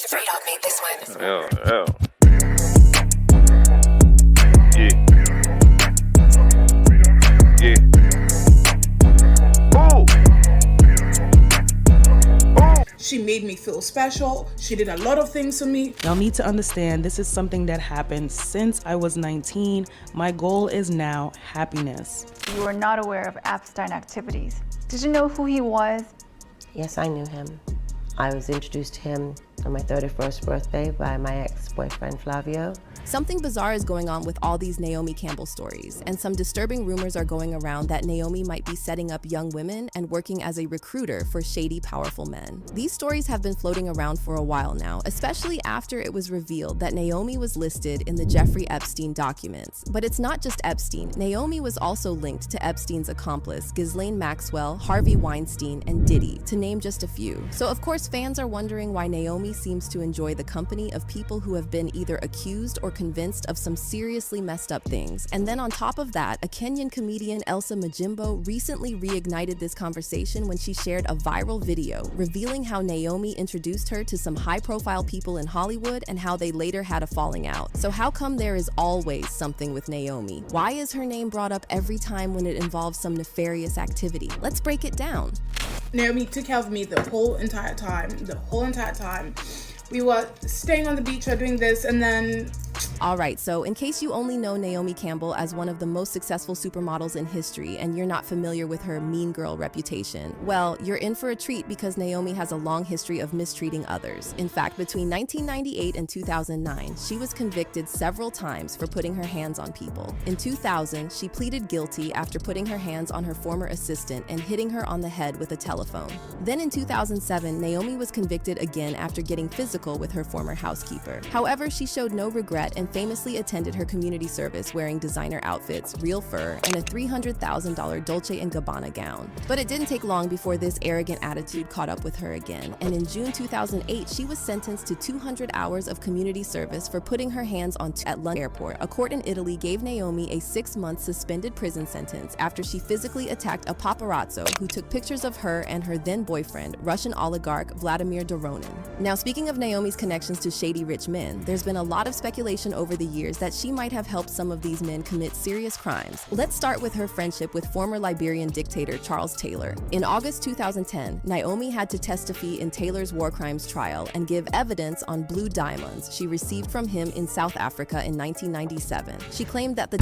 Free Dog made this one. Yeah. She made me feel special. She did a lot of things for me. Y'all need to understand this is something that happened since I was 19. My goal is now happiness. You were not aware of Epstein activities. Did you know who he was? Yes, I knew him. I was introduced to him on my 31st birthday by my ex-boyfriend Flavio. Something bizarre is going on with all these Naomi Campbell stories, and some disturbing rumors are going around that Naomi might be setting up young women and working as a recruiter for shady, powerful men. These stories have been floating around for a while now, especially after it was revealed that Naomi was listed in the Jeffrey Epstein documents. But it's not just Epstein. Naomi was also linked to Epstein's accomplice, Ghislaine Maxwell, Harvey Weinstein, and Diddy, to name just a few. So of course, fans are wondering why Naomi seems to enjoy the company of people who have been either accused or convinced of some seriously messed up things. And then on top of that, a Kenyan comedian, Elsa Majimbo, recently reignited this conversation when she shared a viral video revealing how Naomi introduced her to some high-profile people in Hollywood and how they later had a falling out. So how come there is always something with Naomi? Why is her name brought up every time when it involves some nefarious activity? Let's break it down. Naomi took care of me the whole entire time. We were staying on the beach, we were doing this, and then... Alright, so in case you only know Naomi Campbell as one of the most successful supermodels in history and you're not familiar with her mean girl reputation, well, you're in for a treat because Naomi has a long history of mistreating others. In fact, between 1998 and 2009, she was convicted several times for putting her hands on people. In 2000, she pleaded guilty after putting her hands on her former assistant and hitting her on the head with a telephone. Then in 2007, Naomi was convicted again after getting physical with her former housekeeper. However, she showed no regret and famously attended her community service wearing designer outfits, real fur, and a $300,000 Dolce & Gabbana gown. But it didn't take long before this arrogant attitude caught up with her again, and in June 2008, she was sentenced to 200 hours of community service for putting her hands on at London Airport. A court in Italy gave Naomi a 6-month suspended prison sentence after she physically attacked a paparazzo who took pictures of her and her then-boyfriend, Russian oligarch Vladimir Doronin. Now, speaking of Naomi's connections to shady rich men, there's been a lot of speculation over the years that she might have helped some of these men commit serious crimes. Let's start with her friendship with former Liberian dictator Charles Taylor. In August 2010, Naomi had to testify in Taylor's war crimes trial and give evidence on blue diamonds she received from him in South Africa in 1997. She claimed that the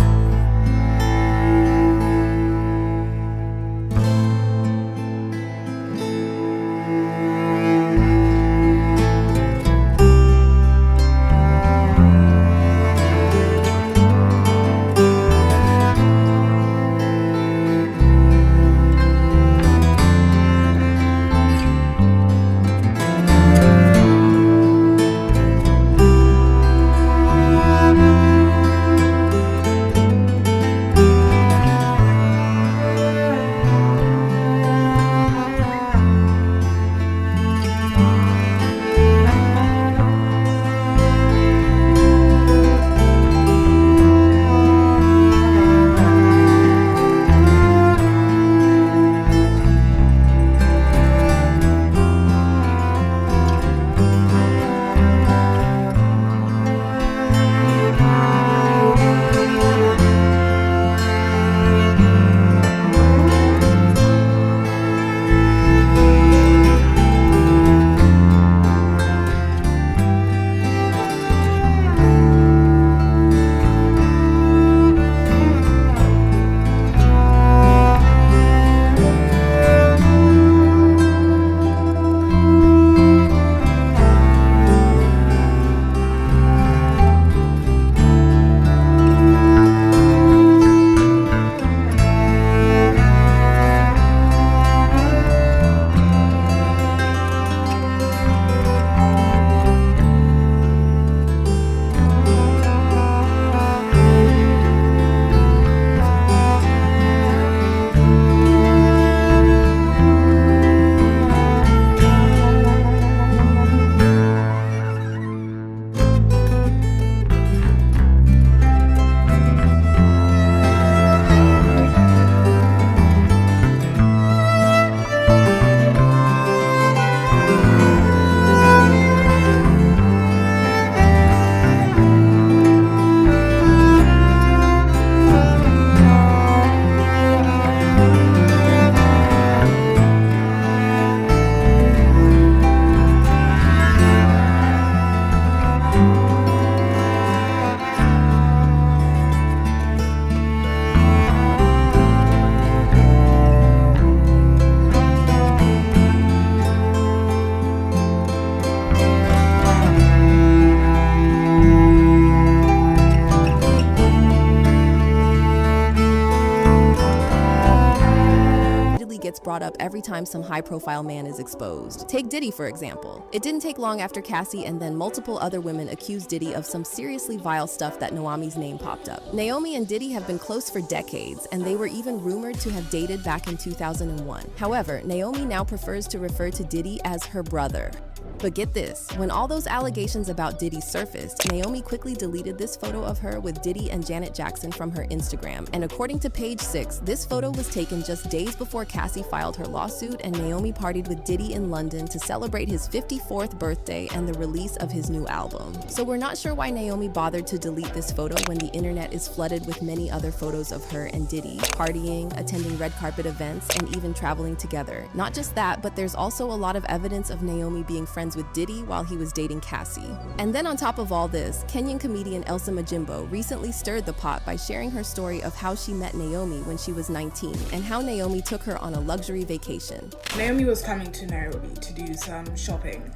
brought up every time some high-profile man is exposed. Take Diddy, for example. It didn't take long after Cassie and then multiple other women accused Diddy of some seriously vile stuff that Naomi's name popped up. Naomi and Diddy have been close for decades, and they were even rumored to have dated back in 2001. However, Naomi now prefers to refer to Diddy as her brother. But get this, when all those allegations about Diddy surfaced, Naomi quickly deleted this photo of her with Diddy and Janet Jackson from her Instagram. And according to Page 6, this photo was taken just days before Cassie filed her lawsuit and Naomi partied with Diddy in London to celebrate his 54th birthday and the release of his new album. So we're not sure why Naomi bothered to delete this photo when the internet is flooded with many other photos of her and Diddy, partying, attending red carpet events, and even traveling together. Not just that, but there's also a lot of evidence of Naomi being friends with Diddy while he was dating Cassie. And then on top of all this, Kenyan comedian Elsa Majimbo recently stirred the pot by sharing her story of how she met Naomi when she was 19 and how Naomi took her on a luxury vacation. Naomi was coming to Nairobi to do some shopping.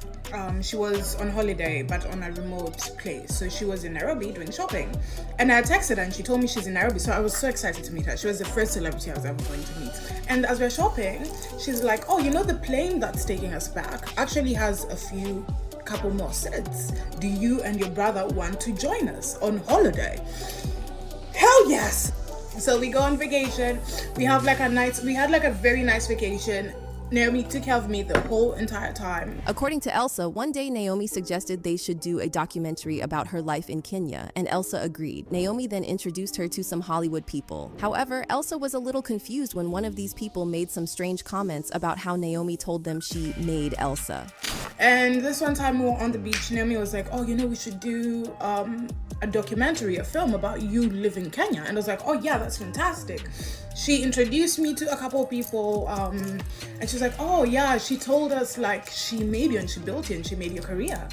She was on holiday but on a remote place, so she was in Nairobi doing shopping. And I texted her and she told me she's in Nairobi, so I was so excited to meet her. She was the first celebrity I was ever going to meet. And as we're shopping, she's like, oh, you know, the plane that's taking us back actually has a couple more seats. Do you and your brother want to join us on holiday? Hell yes! So we go on vacation. We had like a very nice vacation. Naomi took care of me the whole entire time. According to Elsa, one day Naomi suggested they should do a documentary about her life in Kenya, and Elsa agreed. Naomi then introduced her to some Hollywood people. However, Elsa was a little confused when one of these people made some strange comments about how Naomi told them she made Elsa. And this one time we were on the beach, Naomi was like, oh, you know, we should do a documentary, a film about you living in Kenya. And I was like, oh yeah, that's fantastic. She introduced me to a couple of people, and she was like, oh yeah, she told us like she made you and she built you and she made your career.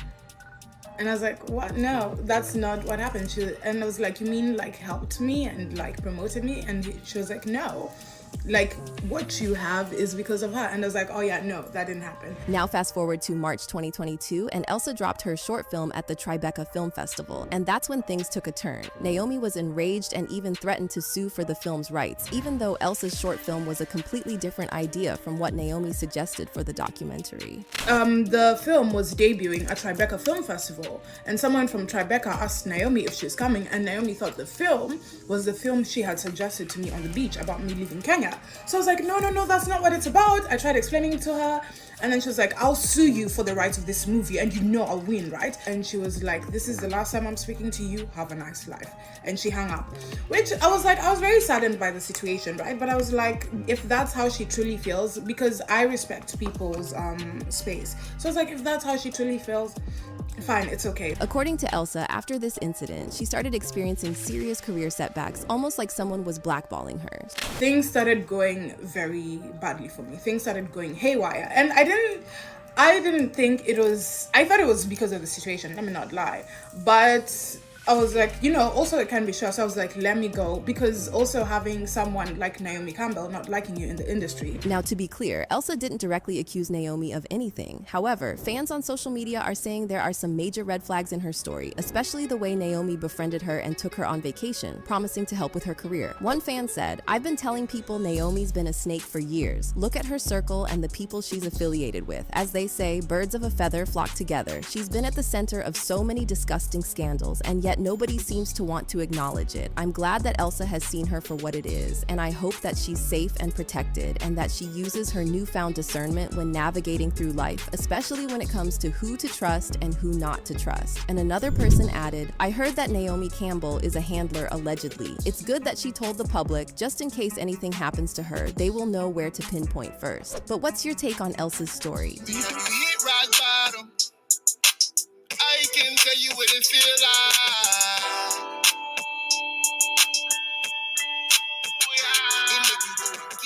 And I was like, what? No, that's not what happened. And I was like, you mean like helped me and like promoted me? And she was like, no. Like what you have is because of her. And I was like, oh yeah, no, that didn't happen. Now fast forward to March 2022 and Elsa dropped her short film at the Tribeca Film Festival, and that's when things took a turn. Naomi was enraged and even threatened to sue for the film's rights, even though Elsa's short film was a completely different idea from what Naomi suggested for the documentary. The film was debuting at Tribeca Film Festival, and someone from Tribeca asked Naomi if she was coming, and Naomi thought the film was the film she had suggested to me on the beach about me leaving Kenya. So I was like, no, that's not what it's about. I tried explaining it to her, and then she was like, I'll sue you for the rights of this movie and you know I'll win, right? And she was like, this is the last time I'm speaking to you, have a nice life. And she hung up, which I was very saddened by the situation, right? But I was like, if that's how she truly feels, because I respect people's space. So I was like, if that's how she truly feels, fine, it's okay. According to Elsa, after this incident, she started experiencing serious career setbacks, almost like someone was blackballing her. Things started going very badly for me. Things started going haywire. And I didn't think it was, I thought it was because of the situation, let me not lie. But I was like, you know, also it can be sure. So I was like, let me go. Because also having someone like Naomi Campbell not liking you in the industry. Now, to be clear, Elsa didn't directly accuse Naomi of anything. However, fans on social media are saying there are some major red flags in her story, especially the way Naomi befriended her and took her on vacation, promising to help with her career. One fan said, I've been telling people Naomi's been a snake for years. Look at her circle and the people she's affiliated with. As they say, birds of a feather flock together. She's been at the center of so many disgusting scandals, and yet nobody seems to want to acknowledge it. I'm glad that Elsa has seen her for what it is, and I hope that she's safe and protected, and that she uses her newfound discernment when navigating through life, especially when it comes to who to trust and who not to trust. And another person added, I heard that Naomi Campbell is a handler allegedly. It's good that she told the public, just in case anything happens to her, they will know where to pinpoint first. But what's your take on Elsa's story? I can tell you what it feel like.